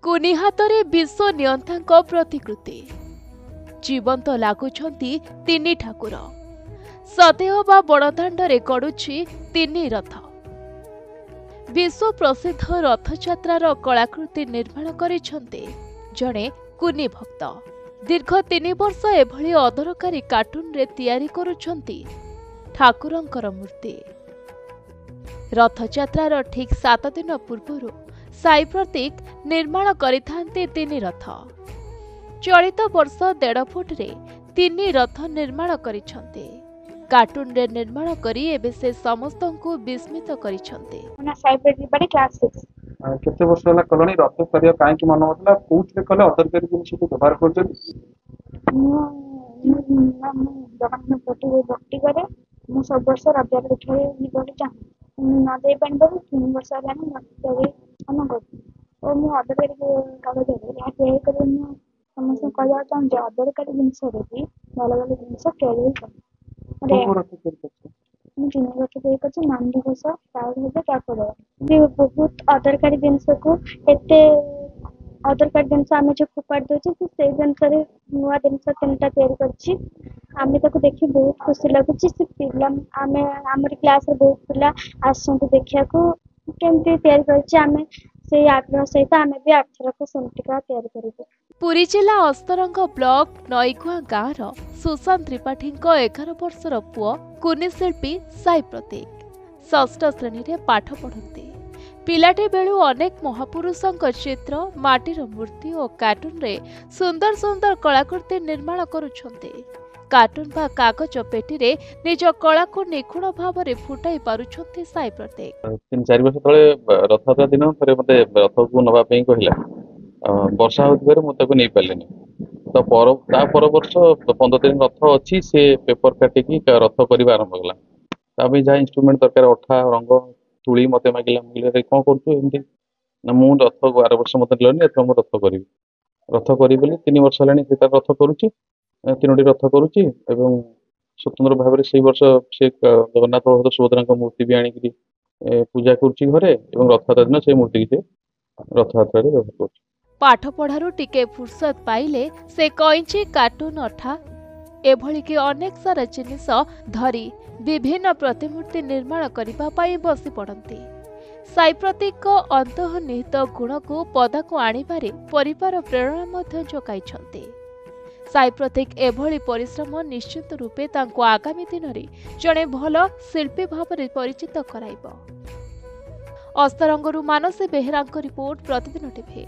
କୁନି ହାତରେ ବିଶ୍ୱ ନିୟନ୍ତାଙ୍କ ପ୍ରତିକୃତି ଜୀବନ୍ତ ଲାଗୁଛନ୍ତି ତିନି ଠାକୁର। ସତେଅବା ବଡ଼ଦାଣ୍ଡରେ ଗଡୁଛି ତିନି ରଥ। ବିଶ୍ୱ ପ୍ରସିଦ୍ଧ ରଥଯାତ୍ରାର କଳାକୃତି ନିର୍ମାଣ କରିଛନ୍ତି ଜଣେ କୁନି ଭକ୍ତ। ଦୀର୍ଘ 3 ବର୍ଷ ଏଭଳି ଅଦରକାରୀ କାର୍ଟୁନରେ ତିଆରି କରୁଛନ୍ତି ଠାକୁରଙ୍କର ମୂର୍ତ୍ତି। ରଥଯାତ୍ରାର ଠିକ୍ 7 ଦିନ ପୂର୍ବରୁ ସାଇ ପ୍ରତୀକ ନିର୍ମାଣ କରିଥାନ୍ତି 3 ରଥ। ଚଳିତ ବର୍ଷ 1.5 ଫୁଟରେ 3 ରଥ ନିର୍ମାଣ କରିଛନ୍ତି। କାର୍ଟୁନରେ ନିର୍ମାଣ କରି ଏବେ ସେ ସମସ୍ତଙ୍କୁ ବିସ୍ମିତ କରିଛନ୍ତି। କେତେ ବର୍ଷ ହେଲା କଲଣି ରଥ କରିବା କାହିଁକି ମନ ହଉଥିଲା କୋଉଥିରେ କଲେ ଅଦରକାରୀ ଜିନିଷ ବ୍ୟବହାର କରୁଛନ୍ତି? ଜଗନ୍ନାଥ ଭକ୍ତି କରେ। ମୁଁ ସବୁ ବର୍ଷ ରବିବାର ଦେଖିବାକୁ ଯିବାକୁ ଚାହେଁ। ନ ଯାଇପାରିବାରୁ 3 ବର୍ଷ ହେଲାଣି ମନ କରୁଛି ଓ ମୁଁ ଅଦରକାରୀ କାଗଜରେ ଏହା ତିଆରି କରି ମୁଁ ସମସ୍ତଙ୍କୁ କହିବାକୁ ଚାହୁଁଛି ଅଦରକାରୀ ଜିନିଷରେ ବି ଭଲ ଭଲ ଜିନିଷ ତିଆରି ହେଇପାରେ। ମୁଁ 3 ବର୍ଷ ତିଆରି କରିଛି ନନ୍ଦିଘୋଷ ତାପରେ ବହୁତ ଅଦରକାରୀ ଜିନିଷକୁ ଏତେ ଅଦରକାରୀ ଜିନିଷ ଆମେ ଯୋଉ ଫୋପାଡ଼ି ଦେଉଛେ ସେଇ ଜିନିଷରେ ନୂଆ ଜିନିଷ 3ଟା ତିଆରି କରିଛି। ଆମେ ତାକୁ ଦେଖି ବହୁତ ଖୁସି ଲାଗୁଛି। ସେ ପିଲା ଆମରି କ୍ଲାସରେ ବହୁତ ପିଲା ଆସୁଛନ୍ତି ଦେଖିବାକୁ କେମିତି ତିଆରି କରିଛି। ଆମେ ସେଇ ଆଗ୍ରହ ସହିତ ଆମେ ବି ଆର୍ଥରକ ସେମିତିକା ତିଆରି କରିବୁ। ପୁରୀ ଜିଲ୍ଲା ଅସ୍ତରଙ୍ଗ ବ୍ଲକ ନଈଗୁଆଁ ଗାଁର ସୁଶାନ୍ତ ତ୍ରିପାଠୀଙ୍କ 11 ବର୍ଷର ପୁଅ କୁନି ଶିଳ୍ପୀ ସାଇ ପ୍ରତୀକ 6ଷ ଶ୍ରେଣୀରେ ପାଠ ପଢ଼ନ୍ତି। ପିଲାଟି ବେଳୁ ଅନେକ ମହାପୁରୁଷଙ୍କ ଚିତ୍ର, ମାଟିର ମୂର୍ତ୍ତି ଓ କାର୍ଟୁନରେ ସୁନ୍ଦର ସୁନ୍ଦର କଳାକୃତି ନିର୍ମାଣ କରୁଛନ୍ତି। କାର୍ଟୁନ ବା କାଗଜ ପେଟିରେ ନିଜ କଳାକୁ ନିଖୁଣ ଭାବରେ ଫୁଟାଇ ପାରୁଛନ୍ତି ସାଇ ପ୍ରତୀକ। 3-4 ବର୍ଷ ତଳେ ରଥଯାତ୍ରା ଦିନ ଥରେ ମତେ ରଥକୁ ନବା ପାଇଁ କହିଲା। ବର୍ଷା ହଉଥିବାରୁ ମୁଁ ତାକୁ ନେଇ ପାରିଲିନି। ତା ପର ବର୍ଷ 15 ଦିନ ରଥ ଅଛି, ସେ ପେପର କାଟିକି ରଥ କରିବା ଆରମ୍ଭ କଲା। ତା ପାଇଁ ଯାହା ଇନଷ୍ଟ୍ରୁମେଣ୍ଟ ଦରକାର ଅଠା, ରଙ୍ଗ, ତୁଳି ମତେ ମାଗିଲା। କଣ କରୁଛୁ ଏମିତି ନା ମୁଁ ରଥ 12 ବର୍ଷ ମତେ ନେଲନି, ଏଥର ମୁଁ ରଥ କରିବି ବୋଲି 3 ବର୍ଷ ହେଲାଣି ସେ ତାର ରଥ କରୁଛି। 3ଟି ରଥ କରୁଛି ଏବଂ ସ୍ୱତନ୍ତ୍ର ଭାବରେ ସେଇ ବର୍ଷ ସେ ଜଗନ୍ନାଥ, ବଳଭଦ୍ର, ସୁଭଦ୍ରାଙ୍କ ମୂର୍ତ୍ତି ବି ଆଣିକି ପୂଜା କରୁଛି ଘରେ ଏବଂ ରଥଯାତ୍ରା ଦିନ ସେଇ ମୂର୍ତ୍ତିକି ସେ ରଥଯାତ୍ରାରେ ବ୍ୟବହାର କରୁଛି। ପାଠ ପଢ଼ାରୁ ଟିକେ ଫୁର୍ସତ ପାଇଲେ ସେ କଇଁଚି, କାର୍ଟୁନ, ଅଠା ଏଭଳିକି ଅନେକ ସାରା ଜିନିଷ ଧରି ବିଭିନ୍ନ ପ୍ରତିମୂର୍ତ୍ତି ନିର୍ମାଣ କରିବା ପାଇଁ ବସି ପଡ଼ନ୍ତି। ସାଇ ପ୍ରତୀକଙ୍କ ଅନ୍ତର୍ନିହିତ ଗୁଣକୁ ପଦାକୁ ଆଣିବାରେ ପରିବାର ପ୍ରେରଣା ମଧ୍ୟ ଯୋଗାଇଛନ୍ତି। ସାଇ ପ୍ରତୀକ ଏଭଳି ପରିଶ୍ରମ ନିଶ୍ଚିତ ରୂପେ ତାଙ୍କୁ ଆଗାମୀ ଦିନରେ ଜଣେ ଭଲ ଶିଳ୍ପୀ ଭାବରେ ପରିଚିତ କରାଇବ। ଅସ୍ତରଙ୍ଗରୁ ମାନସୀ ବେହେରାଙ୍କ ରିପୋର୍ଟ, ପ୍ରତିଦିନ ଟିଭି।